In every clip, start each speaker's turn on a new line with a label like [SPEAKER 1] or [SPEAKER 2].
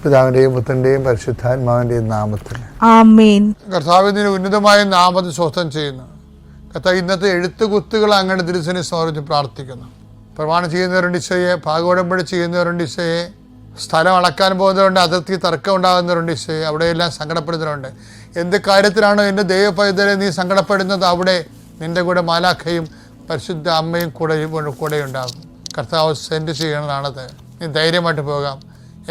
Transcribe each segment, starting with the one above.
[SPEAKER 1] പിതാവിൻ്റെയും പുത്രൻ്റെയും പരിശുദ്ധാത്മാവിൻ്റെയും നാമത്തിൽ
[SPEAKER 2] ആമേൻ.
[SPEAKER 1] കർത്താവിൻ്റെ ഉന്നതമായ നാമത്തിൽ സ്വസ്ഥം ചെയ്യുന്നു. കർത്താവ് ഇന്നത്തെ എഴുത്തുകുത്തുകൾ അങ്ങയുടെ തിരുസനെ സമർപ്പിച്ച് പ്രാർത്ഥിക്കുന്നു. പ്രമാണം ചെയ്യുന്നവരുണ്ട് ഈശോയെ, ഭാഗോടമ്പടി ചെയ്യുന്നവരുണ്ട് ഈശോയെ, സ്ഥലം അളക്കാൻ പോകുന്നവരുണ്ട്, അതിർത്തി തർക്കം ഉണ്ടാകുന്നവരുണ്ട് ഈശോയെ, അവിടെയെല്ലാം സങ്കടപ്പെടുന്നവരുണ്ട്. എന്ത് കാര്യത്തിലാണോ എൻ്റെ ദൈവപൈതലെ നീ സങ്കടപ്പെടുന്നത്, അവിടെ നിൻ്റെ കൂടെ മാലാഖയും പരിശുദ്ധ അമ്മയും കൂടെ ഉണ്ടാകും. കർത്താവ് സെൻഡ് ചെയ്യണതാണത്. നീ ധൈര്യമായിട്ട് പോകാം.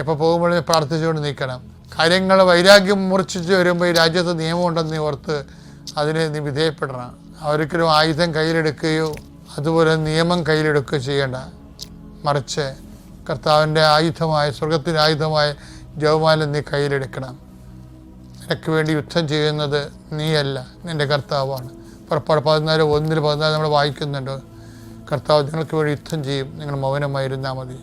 [SPEAKER 1] എപ്പോൾ പോകുമ്പോഴും പ്രാർത്ഥിച്ചുകൊണ്ട് നിൽക്കണം. കാര്യങ്ങൾ വൈരാഗ്യം മൂർച്ഛിച്ച് വരുമ്പോൾ ഈ രാജ്യത്ത് നിയമമുണ്ടെന്ന് നീ ഓർത്ത് അതിന് നീ വിധേയപ്പെടണം. ഒരിക്കലും ആയുധം കയ്യിലെടുക്കുകയോ അതുപോലെ നിയമം കയ്യിലെടുക്കുകയോ ചെയ്യേണ്ട. മറിച്ച് കർത്താവിൻ്റെ ആയുധമായ, സ്വർഗത്തിൻ്റെ ആയുധമായ ജപമാല നീ കയ്യിലെടുക്കണം. നിനക്ക് വേണ്ടി യുദ്ധം ചെയ്യുന്നത് നീയല്ല, നിൻ്റെ കർത്താവാണ്. പുറപ്പാട് 14:1-14 നമ്മൾ വായിക്കുന്നുണ്ട്. കർത്താവ് നിങ്ങൾക്ക് വേണ്ടി യുദ്ധം ചെയ്യും, നിങ്ങൾ മൗനമായിരുന്നാൽ മതി.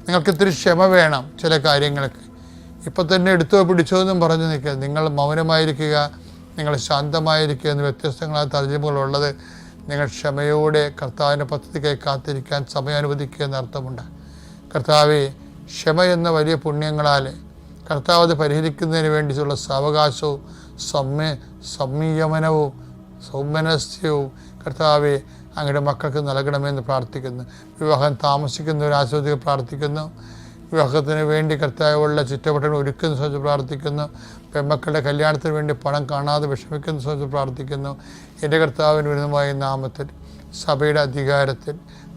[SPEAKER 1] നിങ്ങൾക്ക് ഇത്തിരി ക്ഷമ വേണം ചില കാര്യങ്ങൾക്ക്. ഇപ്പം തന്നെ എടുത്തോ പിടിച്ചോ എന്നും പറഞ്ഞു നിൽക്കുക. നിങ്ങൾ മൗനമായിരിക്കുക, നിങ്ങൾ ശാന്തമായിരിക്കുക എന്ന് വ്യത്യസ്തങ്ങളായ തർജ്ജമകളുള്ളത്. നിങ്ങൾ ക്ഷമയോടെ കർത്താവിൻ്റെ പദ്ധതിക്കായി കാത്തിരിക്കാൻ സമയം അനുവദിക്കുക എന്നർത്ഥമുണ്ട്. കർത്താവെ, ക്ഷമ എന്ന വലിയ പുണ്യങ്ങളാൽ കർത്താവ് അത് പരിഹരിക്കുന്നതിന് വേണ്ടിയുള്ള സാവകാശവും സംയമനവും സൗമനസ്യവും കർത്താവെ അങ്ങയുടെ മക്കൾക്ക് നൽകണമെന്ന് പ്രാർത്ഥിക്കുന്നു. വിവാഹം താമസിക്കുന്നവരാശ്വതിക്ക് പ്രാർത്ഥിക്കുന്നു. വിവാഹത്തിന് വേണ്ടി കർത്താവുള്ള ചുറ്റവട്ടങ്ങൾ ഒരുക്കുന്ന സംബന്ധിച്ച് പ്രാർത്ഥിക്കുന്നു. പെൺമക്കളുടെ കല്യാണത്തിന് വേണ്ടി പണം കാണാതെ വിഷമിക്കുന്ന സംബന്ധിച്ച് പ്രാർത്ഥിക്കുന്നു. എൻ്റെ കർത്താവിന് വിരുദ്ധമായ നാമത്തിൽ, സഭയുടെ അധികാരത്തിൽ,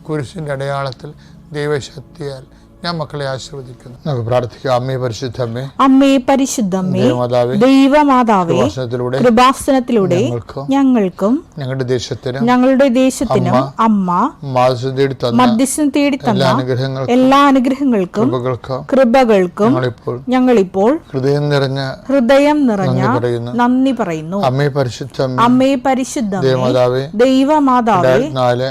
[SPEAKER 1] കുരിശിൻ്റെ അടയാളത്തിൽ, ദൈവശക്തിയാൽ ഞാൻ മക്കളെ ആശീർവദിക്കുന്നു. നമുക്ക് പ്രാർത്ഥിക്കാം. അമ്മേ പരിശുദ്ധമ്മേ,
[SPEAKER 2] അമ്മേ പരിശുദ്ധമ്മേ, ദൈവമാതാവേ, കൃപാസനത്തിലൂടെ ഞങ്ങൾക്കും ഞങ്ങളുടെ ദേശത്തിനും അമ്മ മധ്യസ്ഥം തേടി തന്ന എല്ലാ അനുഗ്രഹങ്ങൾക്കും കൃപകൾക്കും ഞങ്ങളിപ്പോൾ ഹൃദയം നിറഞ്ഞ നന്ദി പറയുന്നു. അമ്മേ പരിശുദ്ധമ്മേ, ദൈവമാതാവേ,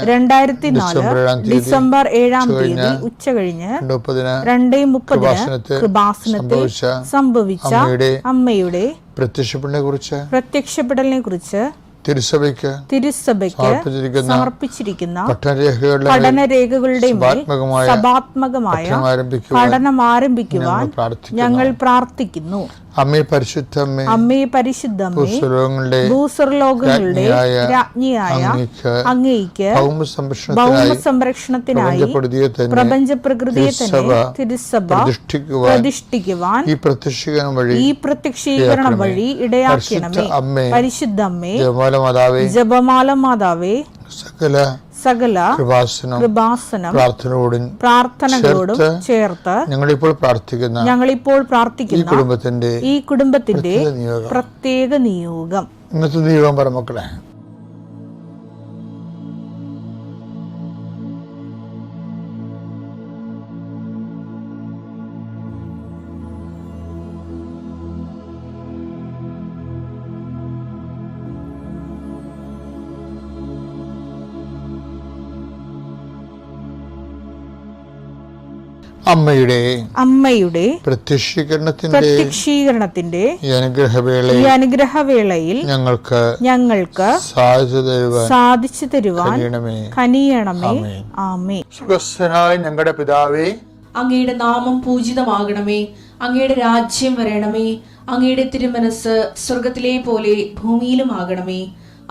[SPEAKER 2] 2004 ഡിസംബർ 7 ഉച്ച കഴിഞ്ഞ് 2:30 കൃപാസനത്തിൽ സംഭവിച്ച അമ്മയുടെ പ്രത്യക്ഷപ്പെടലിനെ കുറിച്ച് തിരുസഭയ്ക്ക് സമർപ്പിച്ചിരിക്കുന്ന പഠനരേഖകളുടെ മേൽ സഭാത്മകമായ പഠനം ആരംഭിക്കുവാൻ ഞങ്ങൾ പ്രാർത്ഥിക്കുന്നു.
[SPEAKER 1] അമ്മേ പരിശുദ്ധമ്മേ,
[SPEAKER 2] ഭൂസ്വർലോകങ്ങളുടെ രാജ്ഞിയായ അങ്ങേയ്ക്ക് ഭൗമസംരക്ഷണത്തിനായി പ്രപഞ്ച പ്രകൃതിയെ തന്നെ തിരുസഭ പ്രതിഷ്ഠിക്കുവാൻ ഈ പ്രത്യക്ഷീകരണം വഴി ഇടയാക്കണമേ. പരിശുദ്ധമ്മേ, ജപമാല മാതാവേ, സകല കൃപാസനം പ്രാർത്ഥനകളോടും ചേർത്ത് ഞങ്ങളിപ്പോൾ പ്രാർത്ഥിക്കുന്ന ഈ കുടുംബത്തിന്റെ പ്രത്യേക നിയോഗം.
[SPEAKER 1] ഇന്നത്തെ നിയോഗം പറ മക്കളെ. അമ്മയുടെ പ്രത്യക്ഷീകരണത്തിന്റെ ഈ അനുഗ്രഹവേളയിൽ ഞങ്ങൾക്ക് സാധിച്ചു തരുവാൻ കനിയണമേ. ആമേൻ. സുഖസ്ഥനായ ഞങ്ങളുടെ പിതാവേ,
[SPEAKER 3] അങ്ങയുടെ നാമം പൂജിതമാകണമേ. അങ്ങയുടെ രാജ്യം വരണമേ. അങ്ങയുടെ തിരുമനസ് സ്വർഗത്തിലെ പോലെ ഭൂമിയിലും ആകണമേ.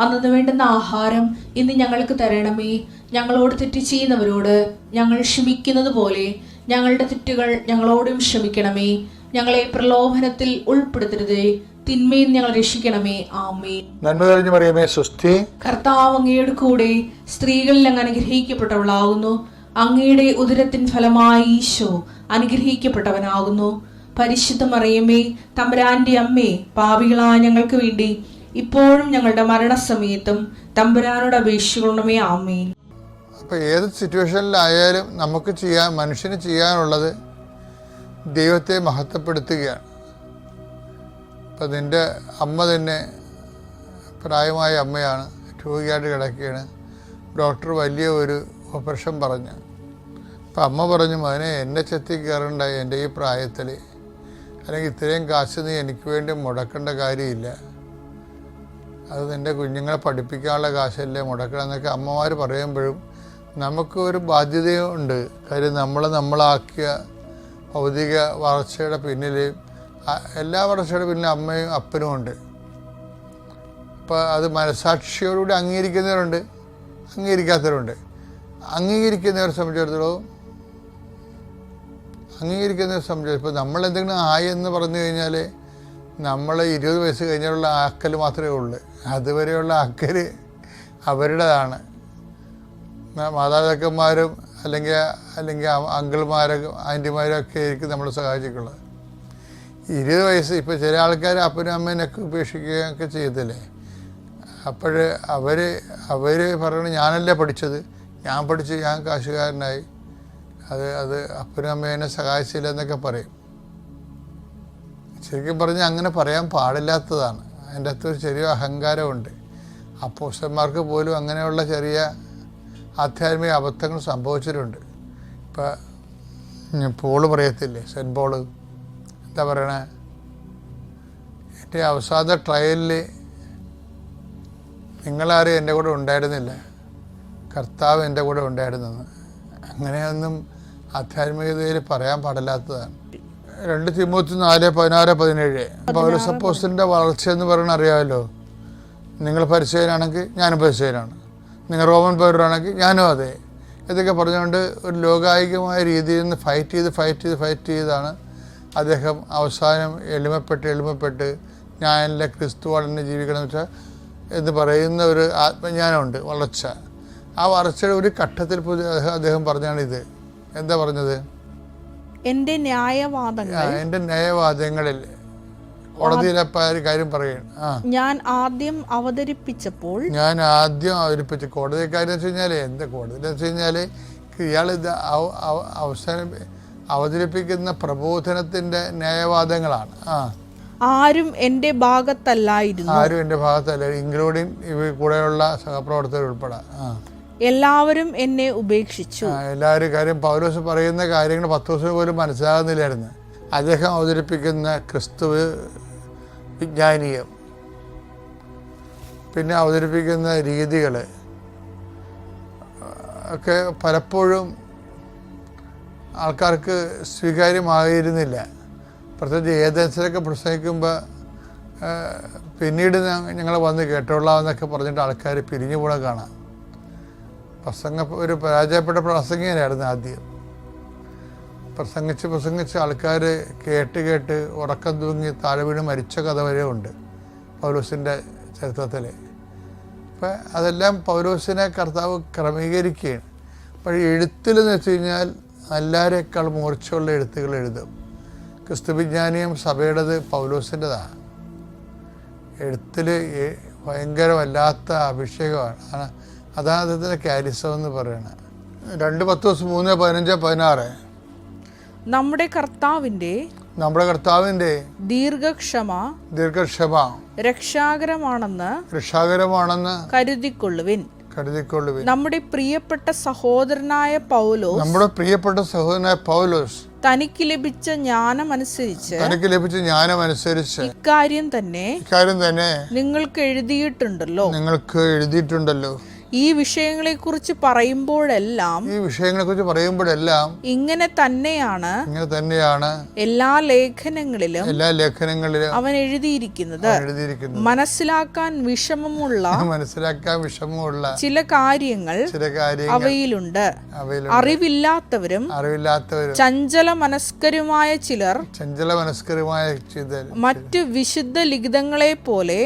[SPEAKER 3] അന്നു വേണ്ടുന്ന ആഹാരം ഇന്ന് ഞങ്ങൾക്ക് തരണമേ. ഞങ്ങളോട് തെറ്റ് ചെയ്യുന്നവരോട് ഞങ്ങൾ ക്ഷമിക്കുന്നത് പോലെ ഞങ്ങളുടെ തെറ്റുകൾ ഞങ്ങളോടും ക്ഷമിക്കണമേ. ഞങ്ങളെ പ്രലോഭനത്തിൽ ഉൾപ്പെടുത്തരുതേ, തിന്മയിൽ ഞങ്ങൾ രക്ഷിക്കണമേ. ആമേൻ.
[SPEAKER 1] നന്മ നിറഞ്ഞ മറിയമേ, സ്വസ്തി.
[SPEAKER 3] കർത്താവ് അങ്ങയുടെ കൂടെ സ്ത്രീകളിൽ അങ്ങ് അനുഗ്രഹിക്കപ്പെട്ടവളാകുന്നു. അങ്ങയുടെ ഉദരത്തിൻ ഫലമായി ഈശോ അനുഗ്രഹിക്കപ്പെട്ടവനാകുന്നു. പരിശുദ്ധ മറിയമേ, തമ്പുരാന്റെ അമ്മേ, പാപികളായ ഞങ്ങൾക്ക് വേണ്ടി ഇപ്പോഴും ഞങ്ങളുടെ മരണസമയത്തും തമ്പുരാനോട് അപേക്ഷിക്കണമേ. ആമേൻ.
[SPEAKER 1] അപ്പോൾ ഏത് സിറ്റുവേഷനിലായാലും മനുഷ്യന് ചെയ്യാനുള്ളത് ദൈവത്തെ മഹത്വപ്പെടുത്തുകയാണ്. ഇപ്പം നിൻ്റെ അമ്മ തന്നെ പ്രായമായ അമ്മയാണ്, രോഗിയായിട്ട് കിടക്കുകയാണ്. ഡോക്ടർ വലിയ ഒരു ഓപ്പറേഷൻ പറഞ്ഞു. അപ്പം അമ്മ പറഞ്ഞു, മകനെ എന്നെ ചെത്തി കയറണ്ട, എൻ്റെ ഈ പ്രായത്തിൽ, അല്ലെങ്കിൽ ഇത്രയും കാശ് നീ എനിക്ക് വേണ്ടി മുടക്കേണ്ട കാര്യമില്ല, അത് നിൻ്റെ കുഞ്ഞുങ്ങളെ പഠിപ്പിക്കാനുള്ള കാശല്ലേ മുടക്കണം എന്നൊക്കെ അമ്മമാർ പറയുമ്പോഴും നമുക്ക് ഒരു ബാധ്യതയുണ്ട്. കാര്യം നമ്മളാക്കിയ ഭൗതിക വളർച്ചയുടെ പിന്നിൽ, എല്ലാ വളർച്ചയുടെ പിന്നിൽ അമ്മയും അപ്പനും ഉണ്ട്. അപ്പോൾ അത് മനസാക്ഷിയോടുകൂടി അംഗീകരിക്കുന്നവരുണ്ട്, അംഗീകരിക്കാത്തവരുണ്ട്. അംഗീകരിക്കുന്നവരെ സംബന്ധിച്ചിടത്തോളം ഇപ്പോൾ നമ്മളെന്തെങ്കിലും ആയി എന്ന് പറഞ്ഞു കഴിഞ്ഞാൽ നമ്മൾ 20 വയസ്സ് കഴിഞ്ഞുള്ള ആക്കൽ മാത്രമേ ഉള്ളൂ. അതുവരെയുള്ള ആക്കൽ അവരുടേതാണ്. മാതാപിതാക്കന്മാരും അല്ലെങ്കിൽ അങ്കിൾമാരും ആൻറ്റിമാരും ഒക്കെ ആയിരിക്കും നമ്മളെ സഹായിച്ചിട്ടുള്ളത്. 20 വയസ്സ് ഇപ്പോൾ ചില ആൾക്കാർ അപ്പനും അമ്മേനൊക്കെ ഉപേക്ഷിക്കുകയൊക്കെ ചെയ്തില്ലേ. അപ്പോൾ അവർ പറയണത് ഞാനല്ലേ പഠിച്ചത്, ഞാൻ പഠിച്ച് ഞാൻ കാശുകാരനായി, അത് അപ്പനും അമ്മേനെ സഹായിച്ചില്ല എന്നൊക്കെ പറയും. ശരിക്കും പറഞ്ഞാൽ അങ്ങനെ പറയാൻ പാടില്ലാത്തതാണ്. അതിൻ്റെ അകത്തൊരു ചെറിയ അഹങ്കാരമുണ്ട്. അപ്പോസ്തലന്മാർക്ക് പോലും അങ്ങനെയുള്ള ചെറിയ ആധ്യാത്മിക അബദ്ധങ്ങൾ സംഭവിച്ചിട്ടുണ്ട്. ഇപ്പം പോള് പറയത്തില്ലേ, സെൻറ്റ് പോള് എന്താ പറയണേ, എൻ്റെ അവസാന ട്രയലിൽ നിങ്ങളാരും എൻ്റെ കൂടെ ഉണ്ടായിരുന്നില്ല, കർത്താവ് എൻ്റെ കൂടെ ഉണ്ടായിരുന്നെന്ന്. അങ്ങനെയൊന്നും ആധ്യാത്മികതയിൽ പറയാൻ പാടില്ലാത്തതാണ്. 2 തിമോത്തി 4:16-17 പൗലോസ് അപ്പോസ്തലൻ്റെ വളർച്ച എന്ന് പറയുന്നത് അറിയാമല്ലോ. നിങ്ങൾ പരിസയനാണെങ്കിൽ ഞാനും പരിസയനാണ്, നിങ്ങൾ റോമൻ പൗരനാണെങ്കിൽ ഞാനും അതെ, ഇതൊക്കെ പറഞ്ഞുകൊണ്ട് ഒരു ലോകായികമായ രീതിയിൽ നിന്ന് ഫൈറ്റ് ചെയ്താണ് അദ്ദേഹം അവസാനം എളിമപ്പെട്ട് ഞാനല്ല ക്രിസ്തുവാണെന്ന് ജീവിക്കണം എന്ന് പറയുന്ന ഒരു ആത്മജ്ഞാനമുണ്ട്, വളർച്ച. ആ വളർച്ചയുടെ ഒരു ഘട്ടത്തിൽ അദ്ദേഹം പറഞ്ഞാണിത്. എന്താ പറഞ്ഞത്?
[SPEAKER 2] എൻ്റെ ന്യായവാദങ്ങളിൽ
[SPEAKER 1] കോടതിയിലെ കാര്യം പറയുകയാണ്.
[SPEAKER 2] ഞാൻ ആദ്യം അവതരിപ്പിച്ച
[SPEAKER 1] കോടതിക്കാരെന്ന് വെച്ച് കഴിഞ്ഞാൽ എന്താ കോടതിയെന്ന് വെച്ച് കഴിഞ്ഞാൽ ഇയാളിത് അവതരിപ്പിക്കുന്ന പ്രബോധനത്തിൻ്റെ ന്യായവാദങ്ങളാണ്.
[SPEAKER 2] ആരും എൻ്റെ ഭാഗത്തല്ല,
[SPEAKER 1] ഇൻക്ലൂഡിങ് ഇവ കൂടെയുള്ള സഹപ്രവർത്തകർ ഉൾപ്പെടെ
[SPEAKER 2] എല്ലാവരും എന്നെ ഉപേക്ഷിച്ചു.
[SPEAKER 1] എല്ലാവരും കാര്യം പൗലോസ് പറയുന്ന കാര്യങ്ങൾ പത്രോസിന് പോലും മനസ്സിലാകുന്നില്ലായിരുന്നു. അദ്ദേഹം അവതരിപ്പിക്കുന്ന ക്രിസ്തുവ് വിജ്ഞാനീയം, പിന്നെ അവതരിപ്പിക്കുന്ന രീതികൾ ഒക്കെ പലപ്പോഴും ആൾക്കാർക്ക് സ്വീകാര്യമായിരുന്നില്ല. പ്രത്യേകിച്ച് ഏതൻസിലൊക്കെ പ്രസംഗിക്കുമ്പോൾ പിന്നീട് ഞങ്ങൾ വന്ന് കേട്ടോളാമെന്നൊക്കെ പറഞ്ഞിട്ട് ആൾക്കാർ പിരിഞ്ഞു പോണ കാണാം. ഒരു പരാജയപ്പെട്ട പ്രസംഗികനായിരുന്നു ആദ്യം. പ്രസംഗിച്ച് ആൾക്കാർ കേട്ട് ഉറക്കം തൂങ്ങി താഴെ വീണ് മരിച്ച കഥ വരെ ഉണ്ട് പൗലോസിൻ്റെ ചരിത്രത്തിൽ. അപ്പം അതെല്ലാം പൗലോസിനെ കർത്താവ് ക്രമീകരിക്കുകയാണ്. അപ്പോൾ എഴുത്തിലെന്ന് വെച്ച് കഴിഞ്ഞാൽ എല്ലാവരേക്കാൾ മൂർച്ചയുള്ള എഴുത്തുകൾ എഴുതും. ക്രിസ്തുവിജ്ഞാനിയും സഭയുടേത് പൗലോസിൻ്റെതാണ്. എഴുത്തിൽ ഭയങ്കരമല്ലാത്ത അഭിഷേകമാണ്. അതാണ് അദ്ദേഹത്തിൻ്റെ കാരിസം എന്ന് പറയുന്നത്. 2 പത്രോസ് 3:15-16
[SPEAKER 2] നമ്മുടെ കർത്താവിൻ്റെ ദീർഘക്ഷമ രക്ഷാകരമാണെന്ന് കരുതിക്കൊള്ളുവിൻ. നമ്മുടെ പ്രിയപ്പെട്ട സഹോദരനായ പൗലോസ് തനിക്ക് ലഭിച്ച ജ്ഞാനമനുസരിച്ച് ഇക്കാര്യം തന്നെ നിങ്ങൾക്ക് എഴുതിയിട്ടുണ്ടല്ലോ. ഈ വിഷയങ്ങളെക്കുറിച്ച് പറയുമ്പോഴെല്ലാം ഇങ്ങനെ തന്നെയാണ് എല്ലാ ലേഖനങ്ങളിലും അവൻ എഴുതിയിരിക്കുന്നത്. മനസ്സിലാക്കാൻ വിഷമമുള്ള ചില കാര്യങ്ങൾ അവയിലുണ്ട്. അറിവില്ലാത്തവരും ചഞ്ചല മനസ്കരുമായ ചിലർ മറ്റു വിശുദ്ധ ലിഖിതങ്ങളെ പോലെ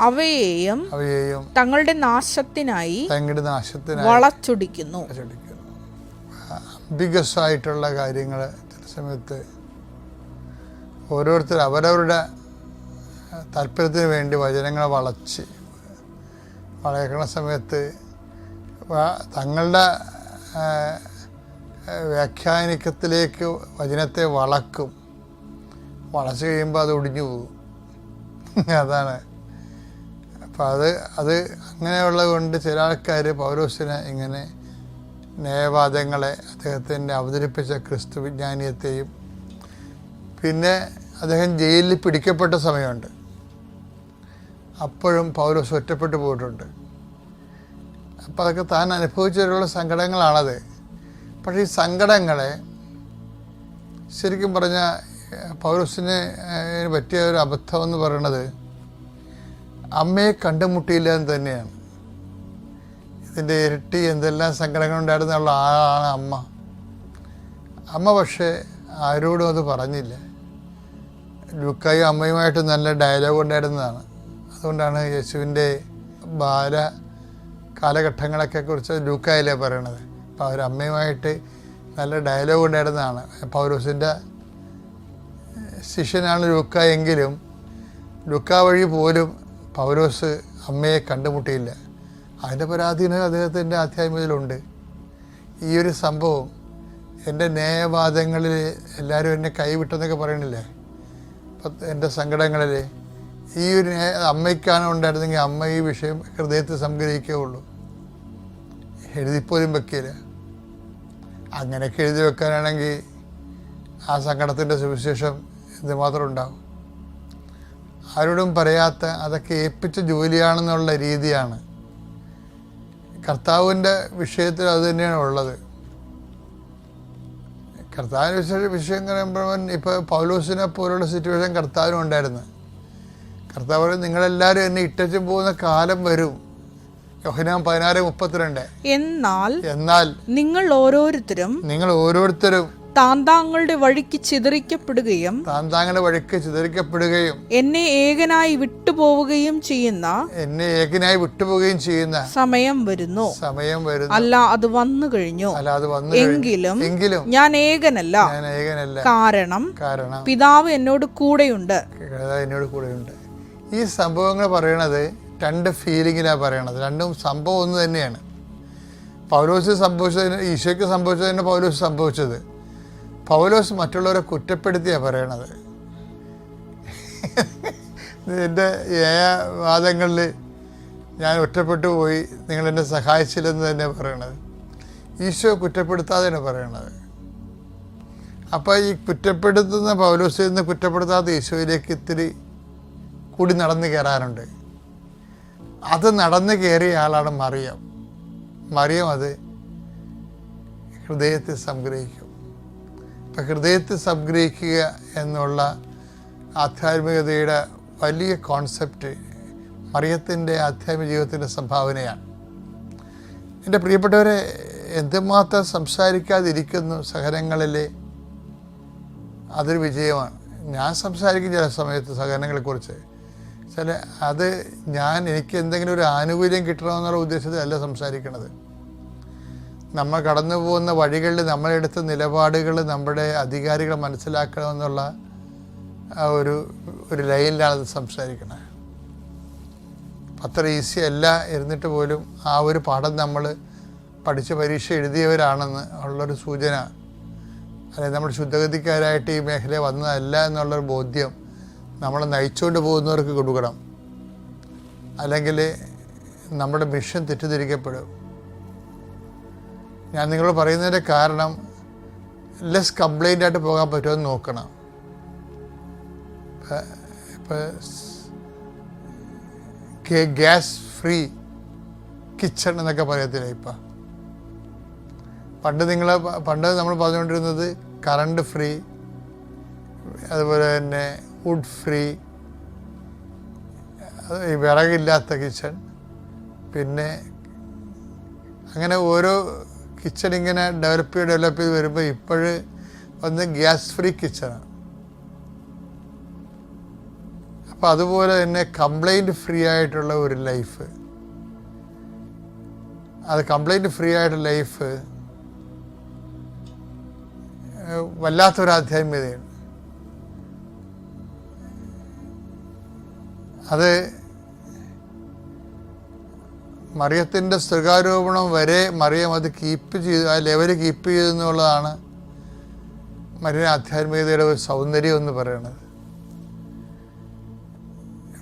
[SPEAKER 2] അവയെയും തങ്ങളുടെ നാശത്തിനായി വളച്ചൊടിക്കുന്നു.
[SPEAKER 1] അംബിഗസായിട്ടുള്ള കാര്യങ്ങൾ ചില സമയത്ത് ഓരോരുത്തർ അവരവരുടെ താല്പര്യത്തിന് വേണ്ടി വചനങ്ങളെ വളയ്ക്കണ സമയത്ത് തങ്ങളുടെ വ്യാഖ്യാനിക്കത്തിലേക്ക് വചനത്തെ വളച്ച് കഴിയുമ്പോൾ അത് ഒടിഞ്ഞു പോകും. അതാണ്. അപ്പം അത് അങ്ങനെയുള്ളത് കൊണ്ട് ചില ആൾക്കാർ പൗലോസിനെ ഇങ്ങനെ ന്യായവാദങ്ങളെ, അദ്ദേഹത്തിൻ്റെ അവതരിപ്പിച്ച ക്രിസ്തു വിജ്ഞാനീയത്തെയും, പിന്നെ അദ്ദേഹം ജയിലിൽ പിടിക്കപ്പെട്ട സമയമുണ്ട്. അപ്പോഴും പൗലോസ് ഒറ്റപ്പെട്ടു പോയിട്ടുണ്ട്. അപ്പോൾ അതൊക്കെ താൻ അനുഭവിച്ചിട്ടുള്ള സങ്കടങ്ങളാണത്. പക്ഷേ ഈ സങ്കടങ്ങളെ ശരിക്കും പറഞ്ഞാൽ പൗലോസിന് പറ്റിയ ഒരു അബദ്ധം എന്ന് പറയുന്നത് അമ്മയെ കണ്ടുമുട്ടിയില്ല എന്ന് തന്നെയാണ്. ഇതിൻ്റെ ഇരട്ടി എന്തെല്ലാം സങ്കടങ്ങളുണ്ടായിരുന്നുള്ള ആളാണ് അമ്മ. അമ്മ പക്ഷേ ആരോടും അത് പറഞ്ഞില്ല. ലൂക്കായും അമ്മയുമായിട്ട് നല്ല ഡയലോഗ് ഉണ്ടായിരുന്നതാണ്. അതുകൊണ്ടാണ് യേശുവിൻ്റെ ബാല കാലഘട്ടങ്ങളൊക്കെ കുറിച്ച് ലൂക്കായിലേ പറയണത്. അപ്പോൾ അവരമ്മയുമായിട്ട് നല്ല ഡയലോഗ് ഉണ്ടായിരുന്നതാണ്. പൗലോസിൻ്റെ ശിഷ്യനാണ് ലൂക്ക എങ്കിലും ലൂക്ക വഴി പോലും പൗലോസ് അമ്മയെ കണ്ടുമുട്ടിയില്ല. അതിൻ്റെ പരാധീനത അദ്ദേഹത്തിൻ്റെ ആധ്യാത്മികതയിലുണ്ട്. ഈ ഒരു സംഭവം എൻ്റെ ന്യായവാദങ്ങളിൽ എല്ലാവരും എന്നെ കൈവിട്ടെന്നൊക്കെ പറയണില്ലേ, അപ്പം എൻ്റെ സങ്കടങ്ങളിൽ ഈ ഒരു അമ്മയ്ക്കാണ് ഉണ്ടായിരുന്നെങ്കിൽ അമ്മ ഈ വിഷയം ഹൃദയത്തിൽ സംഗ്രഹിക്കുകയുള്ളൂ, എഴുതിപ്പോലും വെക്കില്ല. അങ്ങനെയൊക്കെ എഴുതി വെക്കാനാണെങ്കിൽ ആ സങ്കടത്തിൻ്റെ സുവിശേഷം എന്തുമാത്രം ഉണ്ടാവും. ആരോടും പറയാത്ത അതൊക്കെ ഏൽപ്പിച്ച ജോലിയാണെന്നുള്ള രീതിയാണ്. കർത്താവിൻ്റെ വിഷയത്തിൽ അത് തന്നെയാണ് ഉള്ളത്. കർത്താവിൻ്റെ വിഷയം പറയുമ്പോൾ ഇപ്പോൾ പൗലോസിനെ പോലുള്ള സിറ്റുവേഷൻ കർത്താവിനും ഉണ്ടായിരുന്നു. കർത്താവ് പറയും, നിങ്ങളെല്ലാവരും എന്നെ ഇട്ടച്ചും പോകുന്ന കാലം വരും. യോഹന്നാൻ 16:32. എന്നാൽ നിങ്ങൾ ഓരോരുത്തരും
[SPEAKER 2] താന്താങ്ങളുടെ വഴിക്ക് ചിതറിക്കപ്പെടുകയും എന്നെ ഏകനായി വിട്ടുപോവുകയും ചെയ്യുന്ന സമയം വരുന്നു. അല്ല, അത് വന്നു കഴിഞ്ഞു. എങ്കിലും ഞാൻ ഏകനല്ല. കാരണം പിതാവ് എന്നോട് കൂടെയുണ്ട്.
[SPEAKER 1] ഈ സംഭവങ്ങൾ പറയണത് രണ്ട് ഫീലിങ്ങിലാണ് പറയണത്. രണ്ടും സംഭവം ഒന്ന് തന്നെയാണ്. പൗലോസ് സംഭവിച്ചതിന്, ഈശോയ്ക്ക് സംഭവിച്ചതിന് പൗലോസ് സംഭവിച്ചത്. പൗലോസ് മറ്റുള്ളവരെ കുറ്റപ്പെടുത്തിയാണ് പറയണത്. എൻ്റെ വാദങ്ങളിൽ ഞാൻ ഒറ്റപ്പെട്ടു പോയി, നിങ്ങളെന്നെ സഹായിച്ചില്ലെന്ന് തന്നെ പറയണത്. ഈശോ കുറ്റപ്പെടുത്താതെയാണ് പറയണത്. അപ്പോൾ ഈ കുറ്റപ്പെടുത്തുന്ന പൗലോസിൽ നിന്ന് കുറ്റപ്പെടുത്താത്ത ഈശോയിലേക്ക് ഇത്തിരി കൂടി നടന്നു കയറാറുണ്ട്. അത് നടന്നു കയറിയ ആളാണ് മറിയം. അത് ഹൃദയത്തിൽ സംഗ്രഹിക്കും. അപ്പം ഹൃദയത്തിൽ സംഗ്രഹിക്കുക എന്നുള്ള ആധ്യാത്മികതയുടെ വലിയ കോൺസെപ്റ്റ് മറിയത്തിൻ്റെ ആധ്യാത്മിക ജീവിതത്തിൻ്റെ സംഭാവനയാണ്. എൻ്റെ പ്രിയപ്പെട്ടവരെ, എന്തുമാത്രം സംസാരിക്കാതിരിക്കുന്നു സഹനങ്ങളിൽ, അതൊരു വിജയമാണ്. ഞാൻ സംസാരിക്കും ചില സമയത്ത് സഹനങ്ങളെക്കുറിച്ച്. അത് എനിക്ക് എന്തെങ്കിലും ഒരു ആനുകൂല്യം കിട്ടണമെന്നുള്ള ഉദ്ദേശത്തിലല്ല സംസാരിക്കണത്. നമ്മൾ കടന്നു പോകുന്ന വഴികളിൽ നമ്മളെടുത്ത നിലപാടുകൾ നമ്മുടെ അധികാരികൾ മനസ്സിലാക്കണമെന്നുള്ള ആ ഒരു ലൈനിലാണ് സംസാരിക്കുന്നത്. അത്ര ഈസി അല്ല. ഇരുന്നിട്ട് പോലും ആ ഒരു പാഠം നമ്മൾ പഠിച്ച് പരീക്ഷ എഴുതിയവരാണെന്ന് ഉള്ളൊരു സൂചന, അല്ലെങ്കിൽ നമ്മൾ ശുദ്ധഗതിക്കാരായിട്ട് ഈ മേഖലയിൽ വന്നതല്ല എന്നുള്ളൊരു ബോധ്യം നമ്മളെ നയിച്ചുകൊണ്ട് പോകുന്നവർക്ക് കൊടുക്കണം. അല്ലെങ്കിൽ നമ്മുടെ മിഷൻ തെറ്റിദ്ധരിക്കപ്പെടും. ഞാൻ നിങ്ങളോട് പറയുന്നതിൻ്റെ കാരണം ലെസ് കംപ്ലൈൻ്റ് ആയിട്ട് പോകാൻ പറ്റുമെന്ന് നോക്കണം. ഇപ്പോൾ ഗ്യാസ് ഫ്രീ കിച്ചൺ എന്നൊക്കെ പറയത്തില്ല. ഇപ്പം പണ്ട് നമ്മൾ പറഞ്ഞുകൊണ്ടിരുന്നത് കറണ്ട് ഫ്രീ, അതുപോലെ തന്നെ വുഡ് ഫ്രീ, ഈ വിറകില്ലാത്ത കിച്ചൺ, പിന്നെ അങ്ങനെ ഓരോ കിച്ചൺ ഇങ്ങനെ ഡെവലപ്പ് ചെയ്ത് വരുമ്പോൾ ഇപ്പോഴ് വന്ന് ഗ്യാസ് ഫ്രീ കിച്ചണാണ്. അപ്പോൾ അതുപോലെ തന്നെ കംപ്ലൈൻറ്റ് ഫ്രീ ആയിട്ടുള്ള ഒരു ലൈഫ്, അത് കംപ്ലൈൻറ്റ് ഫ്രീ ആയിട്ടുള്ള ലൈഫ് വല്ലാത്തൊരു ആധ്യാത്മികതയാണ്. അത് മറിയത്തിൻ്റെ സ്ത്രീകാരോപണം വരെ മറിയം അത് കീപ്പ് ചെയ്തു, ആ ലെവൽ കീപ്പ് ചെയ്തെന്നുള്ളതാണ് മറിയ ആധ്യാത്മികതയുടെ ഒരു സൗന്ദര്യം എന്ന് പറയുന്നത്.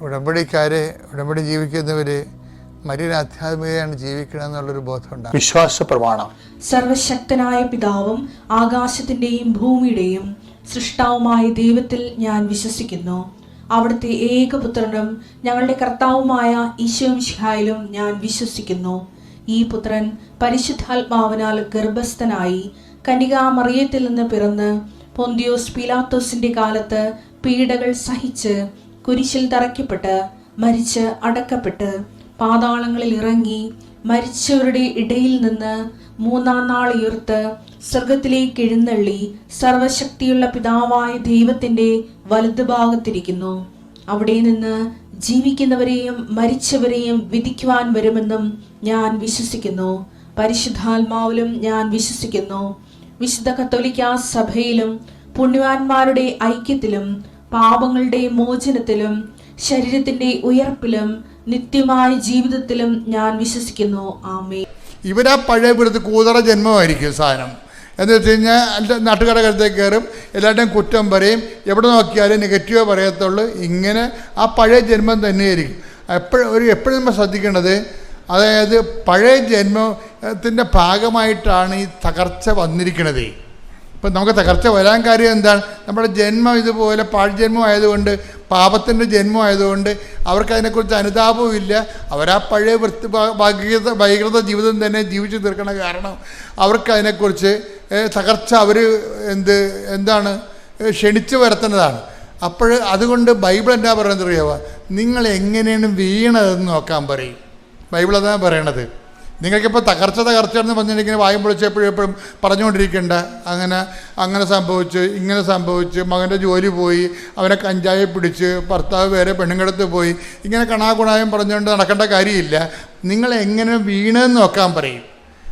[SPEAKER 1] ഉടമ്പടി ജീവിക്കുന്നവർ മറിയ ആധ്യാത്മികതയാണ് ജീവിക്കണമെന്നുള്ളൊരു ബോധമുണ്ടാകും. വിശ്വാസ പ്രമാണം.
[SPEAKER 3] സർവശക്തനായ പിതാവും ആകാശത്തിന്റെയും ഭൂമിയുടെയും സൃഷ്ടാവുമായ ദൈവത്തിൽ ഞാൻ വിശ്വസിക്കുന്നു. അവിടുത്തെ ഏകപുത്രനും ഞങ്ങളുടെ കർത്താവുമായ ഈശോമിശിഹായിലും ഞാൻ വിശ്വസിക്കുന്നു. ഈ പുത്രൻ പരിശുദ്ധാത്മാവിനാൽ ഗർഭസ്ഥനായി കന്യകാ മറിയത്തിൽ നിന്ന് പിറന്ന് പൊന്തിയോസ് പീലാത്തോസിന്റെ കാലത്ത് പീഡകൾ സഹിച്ച് കുരിശിൽ തറയ്ക്കപ്പെട്ട് മരിച്ച് അടക്കപ്പെട്ട് പാതാളങ്ങളിൽ ഇറങ്ങി മരിച്ചവരുടെ ഇടയിൽ നിന്ന് മൂന്നാം നാൾ ഉയർത്ത് സ്വർഗത്തിലേക്ക് എഴുന്നള്ളി സർവശക്തിയുള്ള പിതാവായ ദൈവത്തിന്റെ വലതുഭാഗത്തിരിക്കുന്നു. അവിടെ നിന്ന് ജീവിക്കുന്നവരെയും മരിച്ചവരെയും വിധിക്കുവാൻ വരുമെന്നും ഞാൻ വിശ്വസിക്കുന്നു. പരിശുദ്ധാത്മാവിലും ഞാൻ വിശ്വസിക്കുന്നു. വിശുദ്ധ കത്തോലിക്കാ സഭയിലും പുണ്യവാന്മാരുടെ ഐക്യത്തിലും പാപങ്ങളുടെ മോചനത്തിലും ശരീരത്തിന്റെ ഉയർപ്പിലും നിത്യമായ ജീവിതത്തിലും ഞാൻ വിശ്വസിക്കുന്നു. ആമേൻ.
[SPEAKER 1] ഇവരാ പഴയ വീടത്ത് കൂതറ ജന്മമായിരിക്കും സാധനം എന്ന് വെച്ച് കഴിഞ്ഞാൽ നാട്ടുകാരുടെ കരുത്തേക്ക് കയറും, എല്ലാവരുടെയും കുറ്റം പറയും, എവിടെ നോക്കിയാലും നെഗറ്റീവ് പറയത്തുള്ളൂ. ഇങ്ങനെ ആ പഴയ ജന്മം തന്നെയായിരിക്കും. എപ്പോഴും നമ്മൾ ശ്രദ്ധിക്കേണ്ടത്, അതായത് പഴയ ജന്മത്തിൻ്റെ ഭാഗമായിട്ടാണ് ഈ തകർച്ച വന്നിരിക്കുന്നത്. ഇപ്പം നമുക്ക് തകർച്ച വരാൻ കാര്യം എന്താണ്? നമ്മുടെ ജന്മം ഇതുപോലെ പാഴ്ജന്മം ആയതുകൊണ്ട്, പാപത്തിൻ്റെ ജന്മം ആയതുകൊണ്ട് അവർക്ക് അതിനെക്കുറിച്ച് അനുതാപവും ഇല്ല. അവരാ പഴയ വൈകൃത ജീവിതം തന്നെ ജീവിച്ചു തീർക്കണ കാരണം അവർക്ക് അതിനെക്കുറിച്ച് തകർച്ച അവർ എന്താണ് ക്ഷണിച്ചു വരുത്തുന്നതാണ്. അതുകൊണ്ട് ബൈബിൾ എന്താ പറയുന്നത് അറിയാവോ? നിങ്ങൾ എങ്ങനെയാണ് വീണതെന്ന് നോക്കാൻ പറയും. ബൈബിൾ അതാണ് പറയണത്. നിങ്ങൾക്കിപ്പോൾ തകർച്ച എന്ന് പറഞ്ഞിട്ടുണ്ടെങ്കിൽ വായും പൊളിച്ചെപ്പോഴും പറഞ്ഞുകൊണ്ടിരിക്കേണ്ട അങ്ങനെ സംഭവിച്ചു, ഇങ്ങനെ സംഭവിച്ചു, മകൻ്റെ ജോലി പോയി, അവനെ കഞ്ചാവ് പിടിച്ച്, ഭർത്താവ് വേറെ പെണ്ണുങ്ങളടുത്ത് പോയി, ഇങ്ങനെ കണാകുണായും പറഞ്ഞുകൊണ്ട് നടക്കേണ്ട കാര്യമില്ല. നിങ്ങൾ എങ്ങനെ വീണെന്ന് നോക്കാൻ പറയും.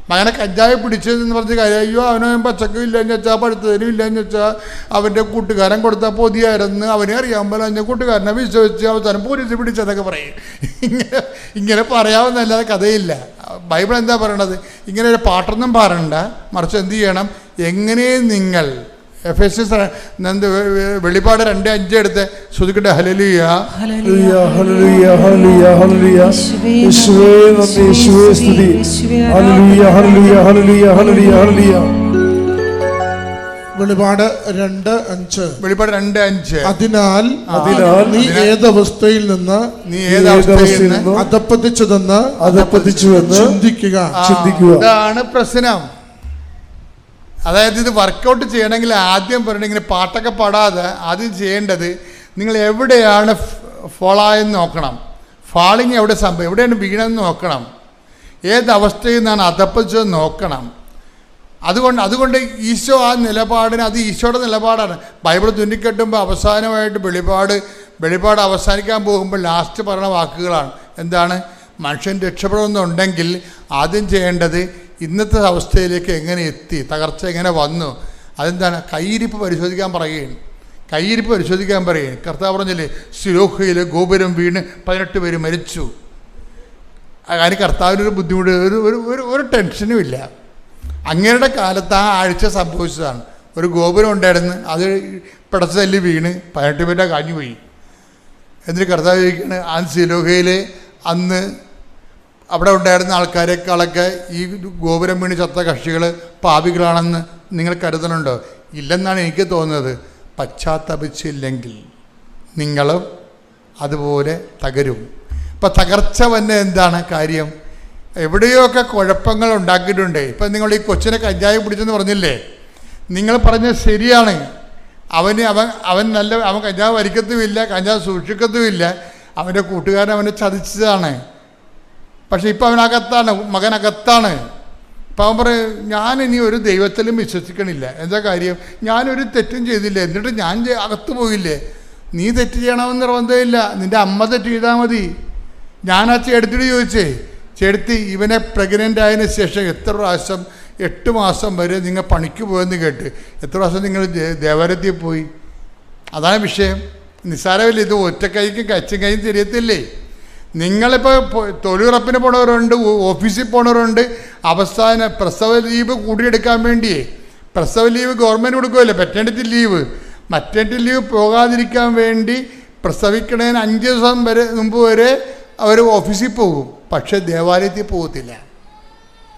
[SPEAKER 1] മകനെ കഞ്ചാവ് പിടിച്ചതെന്ന് പറഞ്ഞ കാര്യം, അയ്യോ അവന് പച്ചക്കും ഇല്ലയെന്ന് വെച്ചാൽ പഴുത്തതിനും ഇല്ലയെന്ന് വെച്ചാൽ അവൻ്റെ കൂട്ടുകാരൻ കൊടുത്താൽ പൊതിയായിരുന്നു, അവനെ അറിയാൻ പോലെ അഞ്ഞ കൂട്ടുകാരനെ വിശ്വസിച്ച് അവസാനം പോലീസ് പിടിച്ചതൊക്കെ പറയും. ഇങ്ങനെ പറയാവുന്നല്ലാതെ കഥയില്ല. ബൈബിൾ എന്താ പറയണത്? ഇങ്ങനെ ഒരു പാട്ടൊന്നും പാടണ്ട, മറിച്ച് എന്ത് ചെയ്യണം? എങ്ങനെ നിങ്ങൾ വെളിപ്പാട് 2:5 എടുത്ത് ശ്രുതിക്കട്ടെ. ഹല്ലേലൂയ ഹല്ലേലൂയ ഹല്ലേലൂയ ഹല്ലേലൂയ ഹല്ലേലൂയ യേശുവേ നന്ദി, യേശുവേ സ്തുതി. ഹല്ലേലൂയ ഹല്ലേലൂയ ഹല്ലേലൂയ ഹല്ലേലൂയ ഹല്ലേലൂയ.
[SPEAKER 4] വെളിപാട് 2:5.
[SPEAKER 1] വെളിപാട് 2:5.
[SPEAKER 4] അതിനാൽ നീ ഏതവസ്ഥയിൽ നിന്ന് അധപ്പതിച്ചുവെന്ന് ചിന്തിക്കുക.
[SPEAKER 1] ഇതാണ് പ്രശ്നം. അതായത് ഇത് വർക്കൗട്ട് ചെയ്യണമെങ്കിൽ ആദ്യം പറയണമെങ്കിൽ ഇങ്ങനെ പാട്ടൊക്കെ പാടാതെ ആദ്യം ചെയ്യേണ്ടത് നിങ്ങൾ എവിടെയാണ് ഫോളായെന്ന് നോക്കണം. ഫാളിങ് എവിടെ സംഭവം, എവിടെയാണ് വീണെന്ന് നോക്കണം. ഏതവസ്ഥയിൽ നിന്നാണ് അധപ്പതിച്ചതെന്ന് നോക്കണം. അതുകൊണ്ട് ഈശോ ആ നിലപാടിന്, അത് ഈശോയുടെ നിലപാടാണ്. ബൈബിൾ തുന്നിക്കെട്ടുമ്പോൾ അവസാനമായിട്ട് വെളിപാട് അവസാനിക്കാൻ പോകുമ്പോൾ ലാസ്റ്റ് പറയുന്ന വാക്കുകളാണ്. എന്താണ്? മനുഷ്യൻ രക്ഷപ്പെടുന്നുണ്ടെങ്കിൽ ആദ്യം ചെയ്യേണ്ടത് ഇന്നത്തെ അവസ്ഥയിലേക്ക് എങ്ങനെ എത്തി, തകർച്ച എങ്ങനെ വന്നു, അതെന്താണ്? കയ്യിരിപ്പ് പരിശോധിക്കാൻ പറയുകയാണ്. കർത്താവ് പറഞ്ഞില്ലേ, സിലോഹയിലെ ഗോപുരം വീണ് 18 പേര് മരിച്ചു. അതിന് കർത്താവിനൊരു ബുദ്ധിമുട്ട്, ഒരു ടെൻഷനും ഇല്ല. അങ്ങയുടെ കാലത്ത് ആ ആഴ്ച സംഭവിച്ചതാണ്. ഒരു ഗോപുരം ഉണ്ടായിരുന്നു, അത് പിടച്ച് തല്ലി വീണ് 18 പേരുടെ കാഞ്ഞുപോയി. എന്നിട്ട് കർത്താവ് ചോദിക്കുകയാണ്, ആ സിലോഹയിൽ അന്ന് അവിടെ ഉണ്ടായിരുന്ന ആൾക്കാരെക്കാളൊക്കെ ഈ ഗോപുരം വീണ് ചത്ത കക്ഷികൾ പാപികളാണെന്ന് നിങ്ങൾ കരുതണുണ്ടോ? ഇല്ലെന്നാണ് എനിക്ക് തോന്നുന്നത്. പശ്ചാത്തപിച്ചില്ലെങ്കിൽ നിങ്ങളും അതുപോലെ തകരും. ഇപ്പം തകർച്ച വന്നെ എന്താണ് കാര്യം? എവിടെയൊക്കെ കുഴപ്പങ്ങൾ ഉണ്ടാക്കിയിട്ടുണ്ട്. ഇപ്പം നിങ്ങൾ ഈ കൊച്ചിനെ കഞ്ചാവ് പിടിച്ചെന്ന് പറഞ്ഞില്ലേ, നിങ്ങൾ പറഞ്ഞത് ശരിയാണ്. അവൻ കഞ്ചാവ് വലിക്കത്തുമില്ല, കഞ്ചാവ് സൂക്ഷിക്കത്തുമില്ല. അവൻ്റെ കൂട്ടുകാരൻ അവനെ ചതിച്ചതാണ്. പക്ഷെ ഇപ്പം അവനകത്താണ്, മകനകത്താണ്. ഇപ്പം അവൻ പറയും, ഞാനിനി ഒരു ദൈവത്തിലും വിശ്വസിക്കണില്ല. എന്താ കാര്യം? ഞാനൊരു തെറ്റും ചെയ്തില്ല, എന്നിട്ട് ഞാൻ അകത്ത് പോയില്ലേ? നീ തെറ്റ് ചെയ്യണമെന്ന് നിർബന്ധമില്ല, നിൻ്റെ അമ്മ തെറ്റ് ചെയ്താൽ മതി. ഞാൻ ആ ചേട്ടത്തിയോട് ചോദിച്ചേ, ചേട്ടത്തി ഇവനെ പ്രഗ്നൻ്റ് ആയതിനു ശേഷം എത്ര പ്രാവശ്യം 8 മാസം വരെ നിങ്ങൾ പണിക്ക് പോയെന്ന് കേട്ട്, എത്ര പ്രാവശ്യം നിങ്ങൾ ദേവാലയത്തിൽ പോയി? അതാണ് വിഷയം. നിസ്സാരമില്ല. ഇത് ഒറ്റക്കൈക്കും കച്ചും കൈയും തിരിയത്തില്ലേ? നിങ്ങളിപ്പോൾ തൊഴിലുറപ്പിന് പോണവരുണ്ട്, ഓഫീസിൽ പോണവരുണ്ട്. അവസാന പ്രസവ ലീവ് കൂടിയെടുക്കാൻ വേണ്ടിയേ, പ്രസവ ലീവ് ഗവൺമെൻറ് കൊടുക്കുമല്ലോ, മെറ്റേണിറ്റി ലീവ് പോകാതിരിക്കാൻ വേണ്ടി പ്രസവിക്കണതിന് 5 ദിവസം മുമ്പ് വരെ അവർ ഓഫീസിൽ പോകും, പക്ഷേ ദേവാലയത്തിൽ പോകത്തില്ല.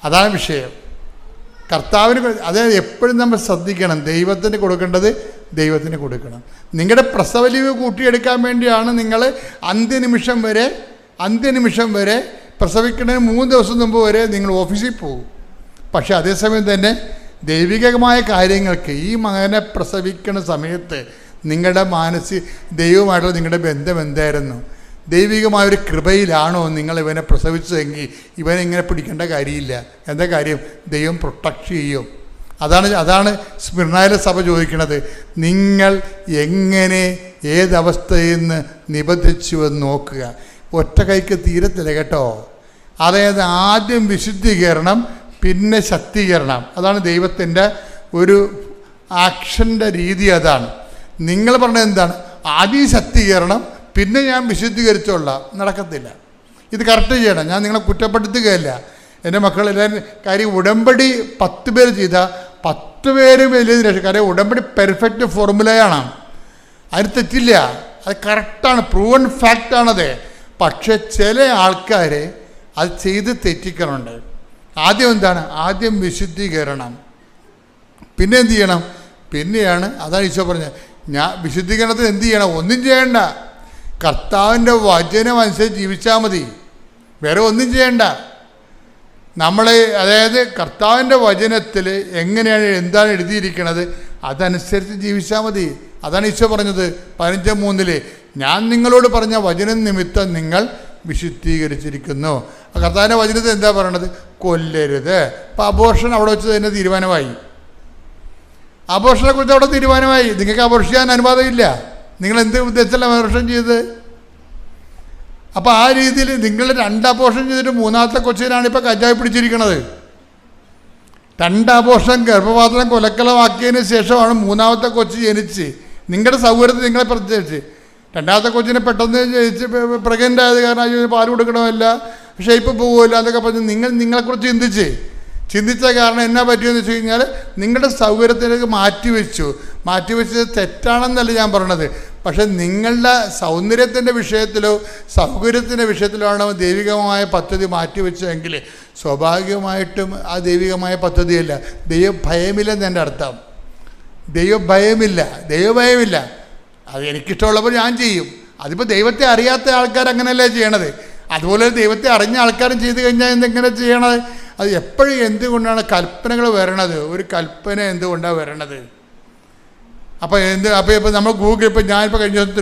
[SPEAKER 1] അതാണ് വിഷയം. കർത്താവിന് അതായത് എപ്പോഴും നമ്മൾ ശ്രദ്ധിക്കണം, ദൈവത്തിന് കൊടുക്കേണ്ടത് ദൈവത്തിന് കൊടുക്കണം. നിങ്ങളുടെ പ്രസവ ലീവ് കൂട്ടിയെടുക്കാൻ വേണ്ടിയാണ് നിങ്ങൾ അന്ത്യനിമിഷം വരെ പ്രസവിക്കുന്നതിന് 3 ദിവസം മുമ്പ് വരെ നിങ്ങൾ ഓഫീസിൽ പോകും. പക്ഷേ അതേസമയം തന്നെ ദൈവികമായ കാര്യങ്ങൾക്ക് ഈ മകനെ പ്രസവിക്കുന്ന സമയത്ത് നിങ്ങളുടെ ദൈവമായിട്ടുള്ള നിങ്ങളുടെ ബന്ധം എന്തായിരുന്നു? ദൈവികമായൊരു കൃപയിലാണോ നിങ്ങൾ ഇവനെ പ്രസവിച്ചതെങ്കിൽ ഇവനെ ഇങ്ങനെ പിടിക്കേണ്ട കാര്യമില്ല. എന്താ കാര്യം? ദൈവം പ്രൊട്ടക്റ്റ് ചെയ്യും. അതാണ് സ്മിർനയിലെ സഭ ചോദിക്കുന്നത്. നിങ്ങൾ എങ്ങനെ ഏതവസ്ഥയിൽ നിന്ന് നിബന്ധിച്ചുവെന്ന് നോക്കുക. ഒറ്റ കൈക്ക് തീരത്തില്ല കേട്ടോ. അതായത് ആദ്യം വിശുദ്ധീകരണം, പിന്നെ ശക്തീകരണം. അതാണ് ദൈവത്തിൻ്റെ ഒരു ആക്ഷൻ്റെ രീതി. അതാണ് നിങ്ങൾ പറഞ്ഞത്. എന്താണ്? ആദ്യം ശക്തീകരണം, പിന്നെ ഞാൻ വിശുദ്ധീകരിച്ചോളാം. നടക്കത്തില്ല. ഇത് കറക്റ്റ് ചെയ്യണം. ഞാൻ നിങ്ങളെ കുറ്റപ്പെടുത്തുകയല്ല. എൻ്റെ മക്കളെല്ലാവരും കാര്യം ഉടമ്പടി 10 പേര് ചെയ്താൽ 10 പേരും വലിയ രക്ഷ. കാര്യം ഉടമ്പടി പെർഫെക്റ്റ് ഫോർമുലയാണ്. അതിന് തെറ്റില്ല. അത് കറക്റ്റാണ്, പ്രൂവൺ ഫാക്റ്റാണത്. പക്ഷെ ചില ആൾക്കാർ അത് ചെയ്ത് തെറ്റിക്കണുണ്ട്. ആദ്യം എന്താണ്? ആദ്യം വിശുദ്ധീകരണം, പിന്നെ എന്ത് ചെയ്യണം? പിന്നെയാണ്, അതാണ് ഈശോ പറഞ്ഞത്, ഞാൻ വിശുദ്ധീകരണത്തിന് എന്ത് ചെയ്യണം? ഒന്നും ചെയ്യണ്ട. കർത്താവിൻ്റെ വചനം അനുസരിച്ച് ജീവിച്ചാൽ മതി. വേറെ ഒന്നും ചെയ്യണ്ട. അതായത് കർത്താവിൻ്റെ വചനത്തിൽ എങ്ങനെയാണ്, എന്താണ് എഴുതിയിരിക്കുന്നത്, അതനുസരിച്ച് ജീവിച്ചാൽ മതി. അതാണ് ഈശോ പറഞ്ഞത് 15:3 ഞാൻ നിങ്ങളോട് പറഞ്ഞ വചനം നിമിത്തം നിങ്ങൾ വിശുദ്ധീകരിച്ചിരിക്കുന്നു. കർത്താവിൻ്റെ വചനത്തിൽ എന്താ പറയണത്? കൊല്ലരുത്. അപ്പം അബോർഷൻ അവിടെ വെച്ച് തന്നെ തീരുമാനമായി. അബോർഷനെ കുറിച്ച് അവിടെ തീരുമാനമായി. നിങ്ങൾക്ക് അബോർഷൻ ചെയ്യാൻ അനുവാദമില്ല. നിങ്ങൾ എന്ത് ഉദ്ദേശത്തിലാണ് അബോർഷൻ ചെയ്തത്? അപ്പോൾ ആ രീതിയിൽ നിങ്ങൾ 2 അബോർഷൻ ചെയ്തിട്ട് 3ാമത്തെ കൊച്ചിനാണ് ഇപ്പോൾ കഞ്ചാവ് പിടിച്ചിരിക്കുന്നത്. 2 അബോർഷൻ ഗർഭപാത്രം കൊലക്കലമാക്കിയതിന് ശേഷമാണ് 3ാമത്തെ കൊച്ച് ജനിച്ച്. നിങ്ങളുടെ സൗകര്യത്തിൽ നിങ്ങളെ പ്രത്യേകിച്ച് 2ാമത്തെ കൊച്ചിനെ പെട്ടെന്ന് ജനിച്ച് പ്രഗ്നൻ്റ് ആയത് കാരണം പാൽ കൊടുക്കണമല്ല, ഷേപ്പ് പോകുമല്ല എന്നൊക്കെ പറഞ്ഞ് നിങ്ങളെക്കുറിച്ച് ചിന്തിച്ച കാരണം എന്നാ പറ്റിയെന്ന് വെച്ച് കഴിഞ്ഞാൽ നിങ്ങളുടെ സൗകര്യത്തിലേക്ക് മാറ്റിവെച്ചത് തെറ്റാണെന്നല്ല ഞാൻ പറയണത്. പക്ഷെ നിങ്ങളുടെ സൗന്ദര്യത്തിൻ്റെ വിഷയത്തിലോ സൗകര്യത്തിൻ്റെ വിഷയത്തിലോ ആണ് ദൈവികമായ പദ്ധതി മാറ്റിവെച്ചതെങ്കിൽ സ്വാഭാവികമായിട്ടും ആ ദൈവികമായ പദ്ധതിയല്ല. ദൈവഭയമില്ലെന്ന് എൻ്റെ അർത്ഥം. ദൈവഭയമില്ല. അത് എനിക്കിഷ്ടമുള്ളപ്പോൾ ഞാൻ ചെയ്യും. അതിപ്പോൾ ദൈവത്തെ അറിയാത്ത ആൾക്കാർ അങ്ങനെയല്ലേ ചെയ്യണത്. അതുപോലെ ദൈവത്തെ അറിഞ്ഞ ആൾക്കാരും ചെയ്ത് കഴിഞ്ഞാൽ എന്തെങ്ങനെ ചെയ്യണത്? അത് എപ്പോഴും എന്തുകൊണ്ടാണ് കൽപ്പനകൾ വരണത്? ഒരു കൽപ്പന എന്തുകൊണ്ടാണ് വരണത്? അപ്പോൾ ഇപ്പോൾ നമ്മൾ ഇപ്പോൾ ഞാനിപ്പോൾ കഴിഞ്ഞ ദിവസം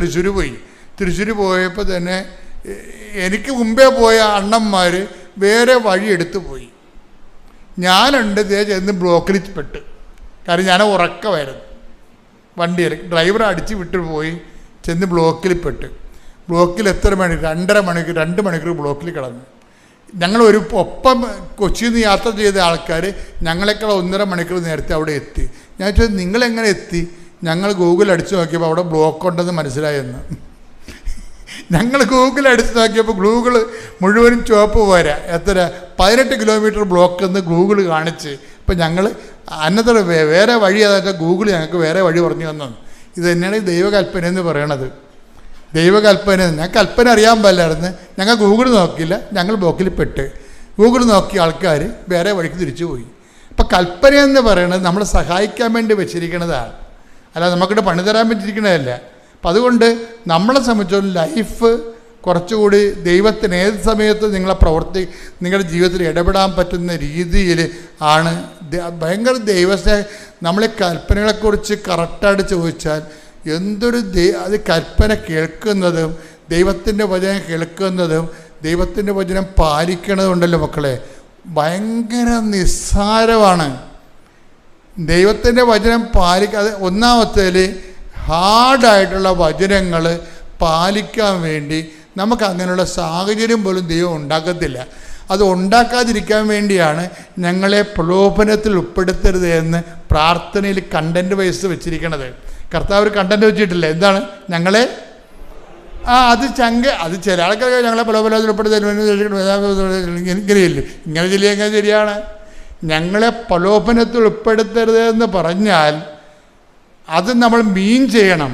[SPEAKER 1] തൃശ്ശൂർ പോയപ്പോൾ തന്നെ എനിക്ക് മുമ്പേ പോയ അണ്ണന്മാർ വേറെ വഴി എടുത്തു പോയി. ഞാനുണ്ട് ചെന്ന് ബ്ലോക്കിൽ പെട്ട്. കാരണം ഞാൻ ഉറക്കമായിരുന്നു. വണ്ടിയിൽ ഡ്രൈവറെ അടിച്ച് വിട്ടു പോയി, ചെന്ന് ബ്ലോക്കിൽ പെട്ട്. ബ്ലോക്കിൽ എത്ര മണിക്കൂർ? 2 മണിക്കൂർ ബ്ലോക്കിൽ കിടന്നു. ഞങ്ങൾ ഒപ്പം കൊച്ചിയിൽ നിന്ന് യാത്ര ചെയ്ത ആൾക്കാർ ഞങ്ങളെക്കാൾ 1.5 മണിക്കൂർ നേരത്തെ അവിടെ എത്തി. ഞാൻ ചോദിച്ചു, നിങ്ങളെങ്ങനെ എത്തി? ഞങ്ങൾ ഗൂഗിൾ അടിച്ചു നോക്കിയപ്പോൾ അവിടെ ബ്ലോക്ക് ഉണ്ടെന്ന് മനസ്സിലായെന്ന്. ഞങ്ങൾ ഗൂഗിൾ അടിച്ചു നോക്കിയപ്പോൾ ഗൂഗിൾ മുഴുവനും ചുവപ്പ് പോരാ. 18 കിലോമീറ്റർ ബ്ലോക്ക് എന്ന് ഗൂഗിൾ കാണിച്ച്. ഇപ്പം ഞങ്ങൾ അന്നത്തെ വേറെ വഴി അതായത് ഗൂഗിൾ ഞങ്ങൾക്ക് വേറെ വഴി പറഞ്ഞു തന്നു. ഇത് തന്നെയാണ് ദൈവകൽപ്പന എന്ന് പറയണത്. ദൈവകൽപ്പന. ഞാൻ കൽപ്പന അറിയാൻ പാടില്ലായിരുന്നു. ഞങ്ങൾ ഗൂഗിൾ നോക്കിയില്ല, ഞങ്ങൾ ബ്ലോക്കിൽ പെട്ട്. ഗൂഗിൾ നോക്കിയ ആൾക്കാർ വേറെ വഴിക്ക് തിരിച്ചു പോയി. അപ്പം കൽപ്പന എന്ന് പറയുന്നത് നമ്മളെ സഹായിക്കാൻ വേണ്ടി വെച്ചിരിക്കുന്നതാണ്, അല്ല നമുക്കിട്ട് പണി തരാൻ പറ്റിയിരിക്കുന്നതല്ല. അപ്പം അതുകൊണ്ട് നമ്മളെ സംബന്ധിച്ചോളം ലൈഫ് കുറച്ചുകൂടി ദൈവത്തിന് ഏത് സമയത്ത് നിങ്ങളുടെ ജീവിതത്തിൽ ഇടപെടാൻ പറ്റുന്ന രീതിയിൽ ആണ്. ഭയങ്കര നമ്മളെ കൽപ്പനകളെക്കുറിച്ച് കറക്റ്റായിട്ട് ചോദിച്ചാൽ എന്തൊരു അത് കൽപ്പന കേൾക്കുന്നതും ദൈവത്തിൻ്റെ വചനം കേൾക്കുന്നതും ദൈവത്തിൻ്റെ വചനം പാലിക്കണതുണ്ടല്ലോ മക്കളെ, ഭയങ്കര നിസ്സാരമാണ്. ദൈവത്തിൻ്റെ വചനം പാലിക്കാതെ ഒന്നാമത്തേൽ ഹാർഡായിട്ടുള്ള വചനങ്ങൾ പാലിക്കാൻ വേണ്ടി നമുക്ക് അങ്ങനെയുള്ള സാഹചര്യം പോലും ദൈവം ഉണ്ടാക്കത്തില്ല. അത് ഉണ്ടാക്കാതിരിക്കാൻ വേണ്ടിയാണ് ഞങ്ങളെ പ്രലോഭനത്തിൽ ഉൾപ്പെടുത്തരുത് എന്ന് പ്രാർത്ഥനയിൽ കണ്ടൻറ്റ് വൈസ് വെച്ചിരിക്കണത്. കർത്താവ് ഒരു കണ്ടൻറ്റ് വെച്ചിട്ടില്ല. എന്താണ്? ഞങ്ങളെ അത് ചില ആൾക്കാർ ഞങ്ങളെ പ്രലോഭനത്തിൽ ഉൾപ്പെടുത്തരുത് ഇങ്ങനെയില്ല, ഇങ്ങനെ ചെല്ലിയെങ്ങനെ ശരിയാണ്. ഞങ്ങളെ പ്രലോഭനത്തിൽ ഉൾപ്പെടുത്തരുത് എന്ന് പറഞ്ഞാൽ അത് നമ്മൾ മീൻ ചെയ്യണം.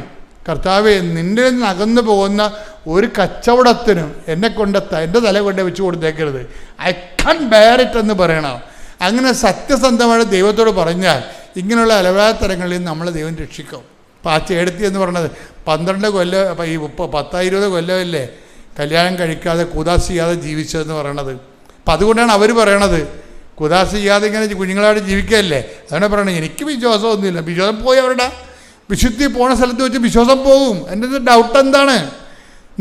[SPEAKER 1] കർത്താവെ, നിന്റെ നിന്ന് അകന്നു പോകുന്ന ഒരു കച്ചവടത്തിനും എൻ്റെ തല കൊണ്ട് വെച്ച് കൊടുത്തേക്കരുത്. ഐ കാൻ ബെയർ ഇറ്റ് എന്ന് പറയണം. അങ്ങനെ സത്യസന്ധമായിട്ട് ദൈവത്തോട് പറഞ്ഞാൽ ഇങ്ങനെയുള്ള അലവാത്തരങ്ങളിൽ നമ്മൾ ദൈവം രക്ഷിക്കും. അപ്പോൾ ആ ചേടത്തി എന്ന് പറഞ്ഞത് 12 കൊല്ലം, അപ്പോൾ ഈ 10-20 കൊല്ലമല്ലേ കല്യാണം കഴിക്കാതെ കൂതാശ് ചെയ്യാതെ ജീവിച്ചതെന്ന് പറയണത്. അപ്പം അതുകൊണ്ടാണ് അവർ പറയണത് കുദാസ് ചെയ്യാതെ ഇങ്ങനെ കുഞ്ഞുങ്ങളായിട്ട് ജീവിക്കുകയല്ലേ. അതാണ് പറയണത്, എനിക്ക് വിശ്വാസമൊന്നുമില്ല. വിശ്വാസം പോയി അവരുടെ വിശുദ്ധി പോണ സ്ഥലത്ത് വെച്ച് വിശ്വാസം പോകും. എൻ്റെ ഡൗട്ട് എന്താണ്?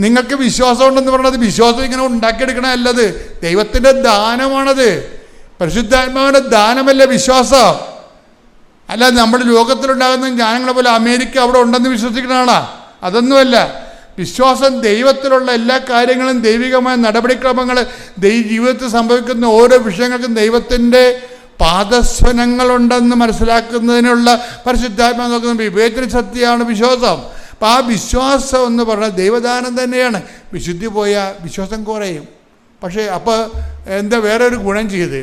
[SPEAKER 1] നിങ്ങൾക്ക് വിശ്വാസം ഉണ്ടെന്ന് പറഞ്ഞത് വിശ്വാസം ഇങ്ങനെ ഉണ്ടാക്കിയെടുക്കണമല്ലത്, ദൈവത്തിൻ്റെ ദാനമാണത്. പരിശുദ്ധാത്മാവിൻ്റെ ദാനമല്ല വിശ്വാസം. അല്ല നമ്മുടെ ലോകത്തിലുണ്ടാകുന്ന ജ്ഞാനങ്ങളെ പോലെ അമേരിക്ക അവിടെ ഉണ്ടെന്ന് വിശ്വസിക്കുന്നതാണോ? അതൊന്നുമല്ല. വിശ്വാസം ദൈവത്തിലുള്ള എല്ലാ കാര്യങ്ങളും, ദൈവികമായ നടപടിക്രമങ്ങൾ, ജീവിതത്തിൽ സംഭവിക്കുന്ന ഓരോ വിഷയങ്ങൾക്കും ദൈവത്തിൻ്റെ പാദസ്വനങ്ങളുണ്ടെന്ന് മനസ്സിലാക്കുന്നതിനുള്ള പരിശുദ്ധാത്മാ നോക്കുന്ന വിവേചന ശക്തിയാണ് വിശ്വാസം. അപ്പം ആ വിശ്വാസം എന്ന് പറഞ്ഞാൽ ദൈവദാനം തന്നെയാണ്. വിശുദ്ധി പോയാൽ വിശ്വാസം കുറയും. പക്ഷേ അപ്പോൾ എന്താ വേറെ ഒരു ഗുണം ചെയ്ത്